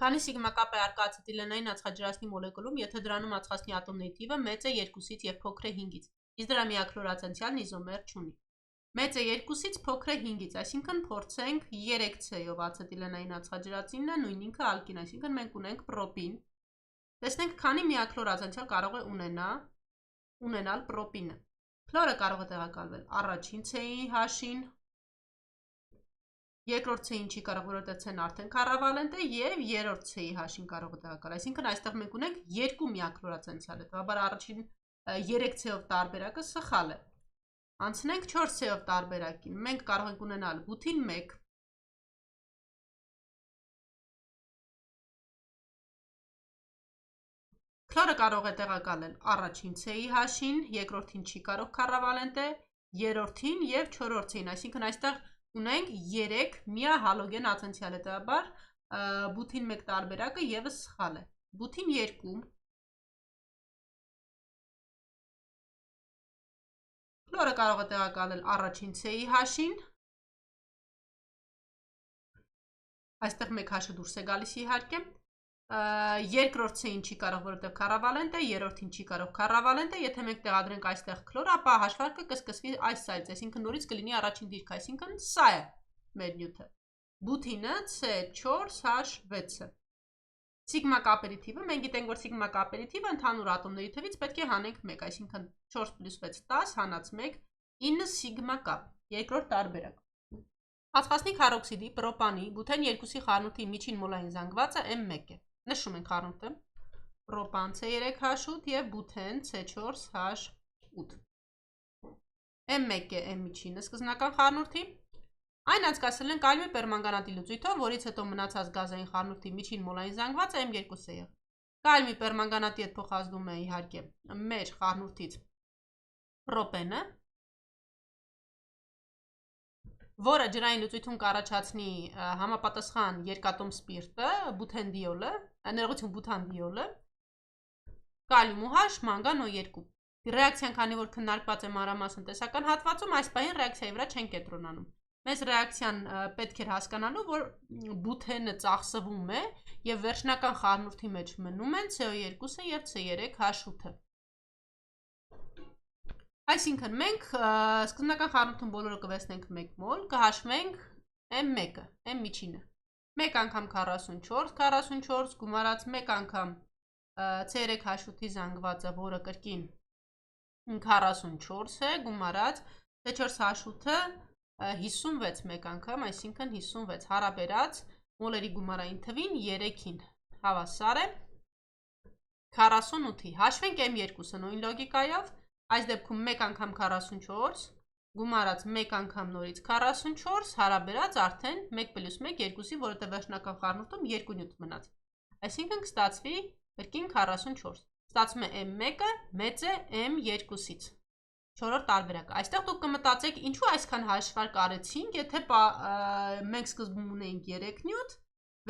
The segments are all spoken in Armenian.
Քանի սիգմա կապ է առկա ացետիլենային ածխաջրածնի մոլեկուլում, եթե դրանում ածխածնի ատոմների թիվը մեծ է 2-ից եւ փոքր է 5-ից, իսկ դրա միաքլորացանցիալն իզոմեր չունի։ Մեծ է 2-ից, փոքր է 5-ից, այսինքն փորձենք 3C-ով ացետիլենային ածխաջրածինը, նույն ինքը ալկին, այսինքն մենք ունենք պրոպին։ Տեսնենք քանի միաքլորացանցիալ կարող է ունենալ պրոպինը։ Քլորը կարող է տեղակալվել առաջին C-ի հաշին, երկրորդ C-ին չի կարող, որովհետև C-ն արդեն քառավալենտ է, եւ երրորդ C-ի հաշին կարող է տեղակալ։ Այսինքն այստեղ մենք ունենք երկու միաքլորացանցիալ, հետաբար առաջին 3C-ով տարբերակը սխալ է։ Անցնենք 4C-ով տարբերակին։ Մենք կարող ենք ունենալ բութին 1, քլորը կարող է տեղակալել առաջին C-ի հաշին, երկրորդին չի կարող քառավալենտ է, երրորդին եւ չորրորդ C-ին, այսինքն այստեղ ունենք 3 միահալոգեն ացենցիալ, հետաբար բութին 1 տարբերակը եւս սխալ է։ Բութին 2 քլորը կարող է տեղակալել առաջին C-ի հաշին, այստեղ 1 հաշը դուրս է գալիս իհարկե, երկրորդ C-ին չի կարող, որովհետև քառավալենտ է, երրորդին չի կարող քառավալենտ է, եթե մենք տեղադրենք այստեղ քլոր, ապա հաշվարկը կսկսվի այս սայլից, այսինքն նորից կլինի առաջին դիրքը, այսինքն սա է մեր նյութը։ Բութինը C4H6-ը։ Սիգմա կապերի թիվը, մենք գիտենք, որ սիգմա կապերի թիվը ընդհանուր ատոմների թվից պետք է հանենք 1, այսինքն 4 + 6 10 հանած 1 9 սիգմա կապ։ Երկրորդ տարբերակ։ Ածխածնի քառօքսիդի, պրոպանի, բութեն 2-ի խառնուրդի միջին մոլային զանգվածը M1 է։ Նշում ենք խառնուրդը, պրոպան C3H8 եւ բութեն C4H8։ M1 է M միջինը սկզբնական խառնուրդի։ Այն անցկացրել են կալիումի պերմանգանատի լուծույթով, որից հետո մնացած գազային խառնուրդի միջին մոլային զանգվածը M2 է եղել։ Կալիումի պերմանգանատի հետ փոխազդում է իհարկե մեր խառնուրդից պրոպենը, որը ջրային լուծույթում կառաջացնի համապատասխան երկատոմ սպիրտը, բութենդիոլը, ներողություն բութանդիոլը, կալիում UH, մանգան O2։ Ռեակցիան, քանի որ քննարկված է մանրամասն տեսական հատվածում, այս պահին ռեակցիայի վրա չեն կենտրոնանում։ Մեզ ռեակցիան պետք էր հասկանալու, որ բութենը ծախսվում է եւ վերջնական խառնուրդի մեջ մնում են CO2-ը եւ C3H8-ը։ Այսինքն մենք սկզբնական խառնուրդում բոլորը կվեսնենք 1 մոլ, կհաշվենք M1-ը, M միջինը։ 1 անգամ 44 գումարած 1 անգամ C3H8-ի զանգվածը, որը կրկին 44 է, գումարած C4H8-ը 56 1 անգամ, այսինքն 56 հարաբերած մոլերի գումարային թվին 3-ին հավասար է 48-ի։ Հաշվենք M2-ը նույն լոգիկայով, այս դեպքում 1 անգամ 44 գումարած 1 անգամ նորից 44 հարաբերած արդեն 1 + 1 2-ի, որովհետև վերջնական խառնուրդում 2 նյութ մնաց։ Այսինքն կստացվի կրկին 44։ Ստացվում է M1-ը մեծ է M2-ից։ Չորրորդ տարբերակը։ Այստեղ դուք կմտածեք, ինչու այսքան հաշվարկ արեցինք, եթե մենք սկզբում ունեինք 3 նյութ,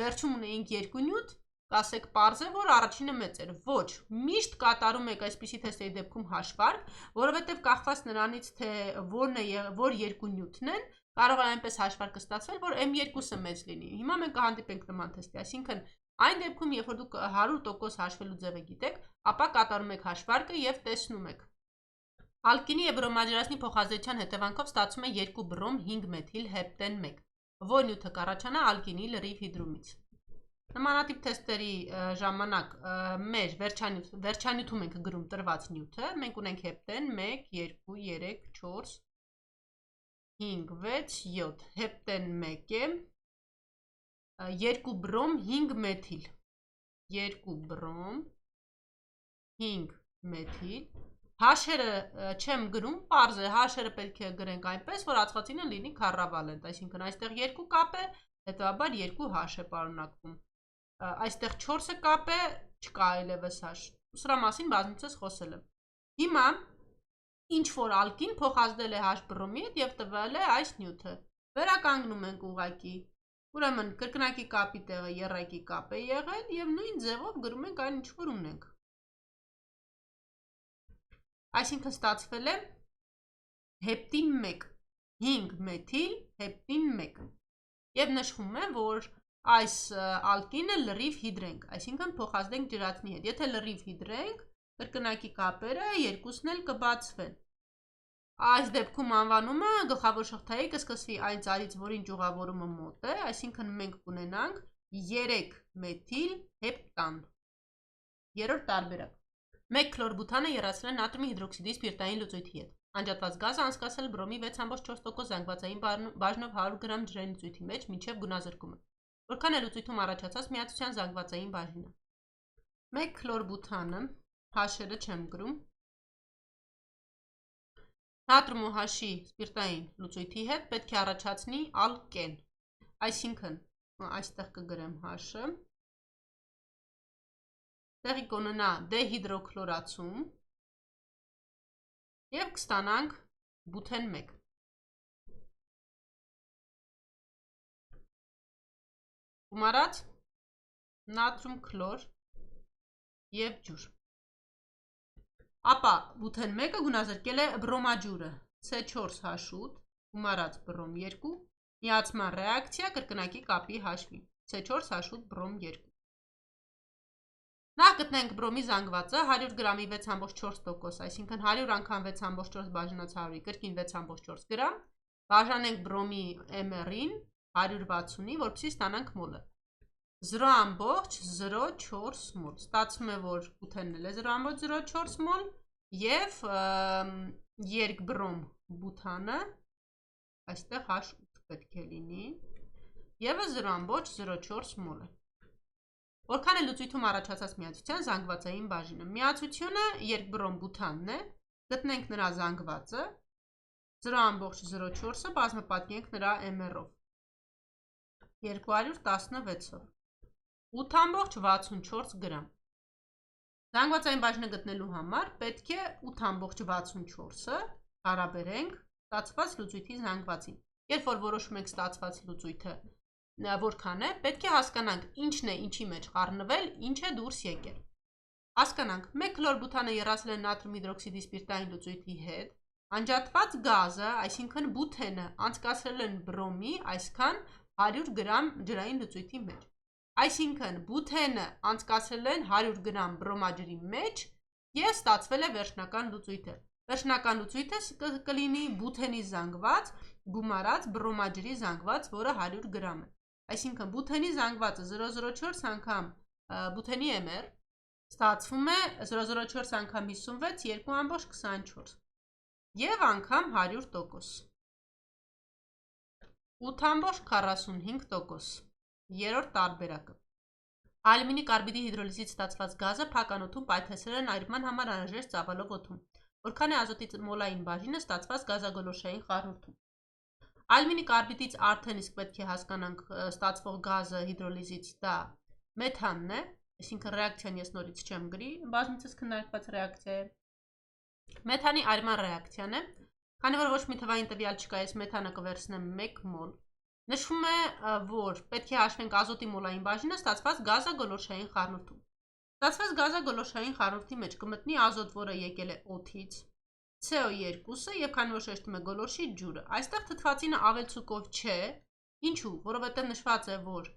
վերջում ունեինք 2 նյութ, կասեք պարզ է, որ առաջինը մեծ էր։ Ոչ, միշտ կատարում եք այսպիսի թեստերի դեպքում հաշվարկ, որովհետև կախված նրանից, թե որ 2 նյութն են, կարող է այնպես հաշվարկը ստացվել, որ M2-ը մեծ լինի։ Հիմա մենք կհանդիպենք նման թեստի, այսինքն այն դեպքում, երբ որ դուք 100% հաշվելու ձևը գիտեք, ապա կատարում եք հաշվարկը եւ տեսնում եք։ Ալկինի եւ բրոմաջրածնի փոխազդեցության հետևանքով ստացվում է 2 բրոմ 5 մեթիլ հեպտեն 1, որ նյութը կառաջանա ալկինի լրիվ հիդրումից։ Նմանատիպ թեստերի ժամանակ մեր վերջանյութում ենք գրում տրված նյութը, մենք ունենք հեպտեն 1, 2, 3, 4, 5, 6, 7, հեպտեն 1 է, 2 բրոմ 5 մեթիլ, 2 բրոմ 5 մեթիլ, հաշերը չեմ գրում, պարզ է, հաշերը պետք է գրենք այնպես, որ ածխածինը լինի քառավալենտ, այսինքն այստեղ 2 կապ է, հետևաբար 2 հաշ է պարունակվում։ Այստեղ 4 կապ է, չկա այլևս հաշ։ Սրա մասին բազմիցս խոսել եմ։ Հիմա ինչ որ ալկին փոխազդել է H բրոմի հետ եւ տվել է այս նյութը։ Վերականգնում ենք ուղղակի։ Ուրեմն կրկնակի կապի տեղը եռակի կապ է եղել եւ նույն ձևով գրում ենք այն ինչ որ ունենք։ Այսինքն ստացվել է հեպտին 1, 5 մեթիլ հեպտին 1 եւ նշվում է, որ այս ալկինը լրիվ հիդրենք, այսինքն փոխազդենք ջրածնի հետ։ Եթե լրիվ հիդրենք, կրկնակի կապերը երկուսն էլ կբացվեն։ Այս դեպքում անվանումը գլխավոր շղթայի կսկսվի այն ծառից, որին ճյուղավորումը մոտ է, այսինքն մենք կունենանք 3 մեթիլ հեպտան։ Երրորդ տարբերակ։ 1 քլորբութանը եռացրել է նատրիումի հիդրոքսիդի սպիրտային լուծույթի հետ։ Անջատված գազը անցկացրել բրոմի 6.4% զանգվածային բաժնով 100 գրամ ջրային լուծույթի մեջ մինչև գունազրկումը։ Որքան է լուծույթում առաջացած միացության զանգվածային բաժինը։ 1 քլորբութանը հաշերը չեմ գրում։ Նատրիում ու հաշի սպիրտային լուծույթի հետ պետք է առաջացնի ալկեն։ Այսինքն այստեղ կգրեմ հաշը։ Տեղի կունենա դեհիդրոքլորացում և կստանանք բութեն 1։ Գումարած նատրիում քլոր և ջուր։ Ապա բութեն 1-ը գունազրկել է բրոմաջուրը C4H8 գումարած բրոմ 2 միացման ռեակցիա կրկնակի կապի հաշվին C4H8 բրոմ 2։ Նախ գտնենք բրոմի զանգվածը 100 գրամի 6.4%, այսինքն 100 անգամ 6.4 բաժանած 100-ի կրկին 6.4 գրամ, բաժանենք բրոմի MR-ին 160-ի, որպեսզի ստանանք մոլը։ 0.04 մոլ։ Ստացվում է, որ բութենն էլ է 0.04 մոլ և երկբրոմ բութանը, այստեղ H8 պետք է լինի, ևս 0.04 մոլ է։ Որքան է լուծույթում առաջացած միացության զանգվածային բաժինը։ Միացությունը երկբրոմ բութանն է, գտնենք նրա զանգվածը, 0.04-ը բազմապատկենք նրա MR-ով, 216-ով, 8.64 գրամ։ Զանգվածային բաժինը գտնելու համար պետք է 8.64-ը հարաբերենք ստացված լուծույթի զանգվածին։ Երբ որ որոշում ենք ստացված լուծույթը որքան է, պետք է հասկանանք ինչն է ինչի մեջ խառնվել, ինչ է դուրս եկել։ Հասկանանք, 1 քլորբութանը եռացրել է նատրիում հիդրոքսիդի սպիրտային լուծույթի հետ, անջատված գազը, այսինքն բութենը, անցկացրել են բրոմի այսքան 100 գրամ ջրային լուծույթի մեջ։ Այսինքն բութենը անցկացրել են 100 գրամ բրոմաջրի մեջ և ստացվել է վերջնական լուծույթը։ Վերջնական լուծույթը կլինի բութենի զանգված գումարած բրոմաջրի զանգված, որը 100 գրամ է։ Այսինքն բութենի զանգվածը 0.04 անգամ բութենի MR ստացվում է 0.04 անգամ 56 2.24 և անգամ 100%։ 8.45%։ Երրորդ տարբերակը։ Ալյումինի կարբիդի հիդրոլիզից ստացված գազը փակ անոթում պայթեցրել են այրման համար անհրաժեշտ ծավալով օդում։ Որքան է ազոտի մոլային բաժինը ստացված գազագոլորշային խառնուրդում։ Ալյումինի կարբիդից արդեն իսկ պետք է հասկանանք ստացվող գազը հիդրոլիզից դա մեթանն է, այսինքն ռեակցիան ես նորից չեմ գրի, բազմիցս քննարկված ռեակցիա է։ Մեթանի այրման ռեակցիան է, քանի որ ոչ մի թվային տվյալ չկա, ես մեթանը կվերցնեմ 1 մոլ։ Նշվում է, որ պետք է հաշվենք ազոտի մոլային բաժինը ստացված գազագոլորշային խառնուրդում։ Ստացված գազագոլորշային խառնուրդի մեջ կմտնի ազոտ, որը եկել է օդից, CO2-ը և քանի որ շեշտում է գոլորշի ջուրը։ Այստեղ թթվածինը ավելցուկով չէ, ինչու, որովհետև նշված է, որ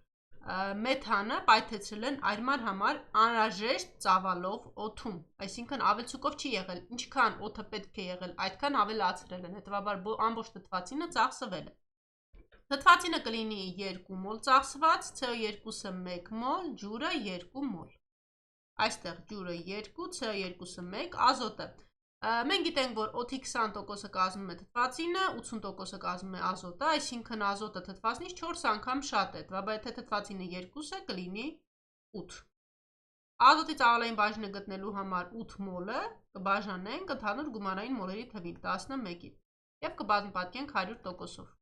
մեթանը պայթեցրել են այրման համար անհրաժեշտ ծավալով օդում, այսինքն ավելցուկով չի եղել, ինչքան օդը պետք է եղել, այդքան ավելացրել են, հետևաբար ամբողջ թթվածինը ծախսվել է։ Թթվածինը կլինի 2 մոլ ծախսված, CO2-ը 1 մոլ, ջուրը 2 մոլ։ Այստեղ ջուրը 2, CO2-ը 1, ազոտը։ Մենք գիտենք, որ օդի 20%-ը կազմում է թթվածինը, 80%-ը կազմում է ազոտը, այսինքն ազոտը թթվածինից 4 անգամ շատ է, բայց եթե թթվածինը 2 է, կլինի 8։ Ազոտի ծավալային բաժինը գտնելու համար 8 մոլը կբաժանենք ընդհանուր գումարային մոլերի թվին 11-ի և կբազմապատկենք 100%-ով։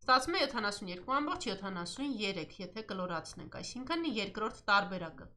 Ստացվում է 72.73, եթե կլորացնենք, այսինքն երկրորդ տարբերակը։